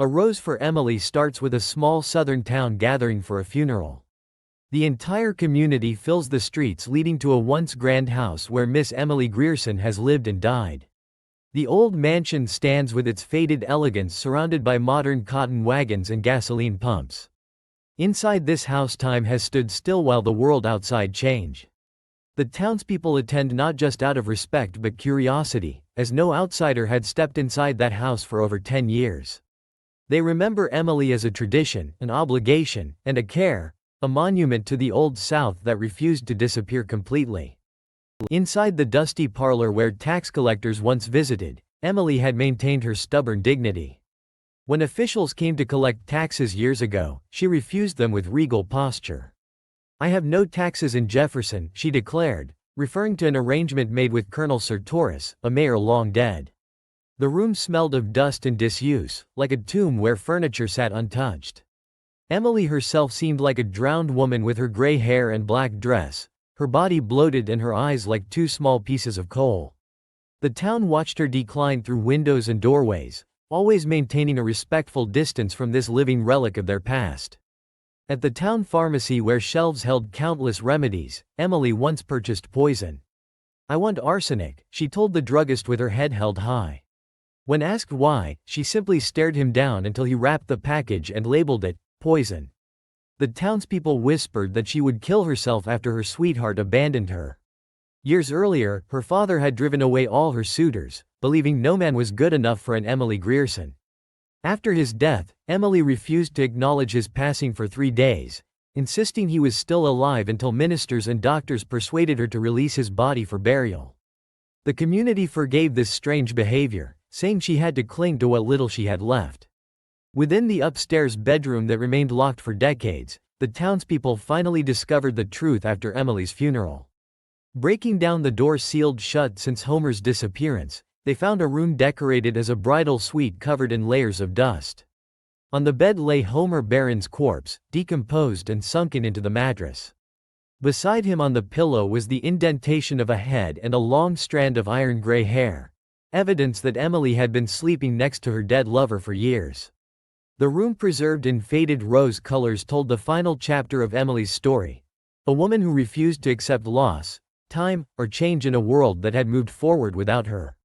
A Rose for Emily starts with a small southern town gathering for a funeral. The entire community fills the streets leading to a once grand house where Miss Emily Grierson has lived and died. The old mansion stands with its faded elegance surrounded by modern cotton wagons and gasoline pumps. Inside this house time has stood still while the world outside change. The townspeople attend not just out of respect but curiosity, as no outsider had stepped inside that house for over 10 years. They remember Emily as a tradition, an obligation, and a care, a monument to the Old South that refused to disappear completely. Inside the dusty parlor where tax collectors once visited, Emily had maintained her stubborn dignity. When officials came to collect taxes years ago, she refused them with regal posture. "I have no taxes in Jefferson," she declared, referring to an arrangement made with Colonel Sertorius, a mayor long dead. The room smelled of dust and disuse, like a tomb where furniture sat untouched. Emily herself seemed like a drowned woman with her gray hair and black dress, her body bloated and her eyes like two small pieces of coal. The town watched her decline through windows and doorways, always maintaining a respectful distance from this living relic of their past. At the town pharmacy where shelves held countless remedies, Emily once purchased poison. "I want arsenic," she told the druggist with her head held high. When asked why, she simply stared him down until he wrapped the package and labeled it, poison. The townspeople whispered that she would kill herself after her sweetheart abandoned her. Years earlier, her father had driven away all her suitors, believing no man was good enough for an Emily Grierson. After his death, Emily refused to acknowledge his passing for 3 days, insisting he was still alive until ministers and doctors persuaded her to release his body for burial. The community forgave this strange behavior, saying she had to cling to what little she had left. Within the upstairs bedroom that remained locked for decades, the townspeople finally discovered the truth after Emily's funeral. Breaking down the door sealed shut since Homer's disappearance, they found a room decorated as a bridal suite covered in layers of dust. On the bed lay Homer Barron's corpse, decomposed and sunken into the mattress. Beside him on the pillow was the indentation of a head and a long strand of iron gray hair, evidence that Emily had been sleeping next to her dead lover for years. The room preserved in faded rose colors told the final chapter of Emily's story, a woman who refused to accept loss, time, or change in a world that had moved forward without her.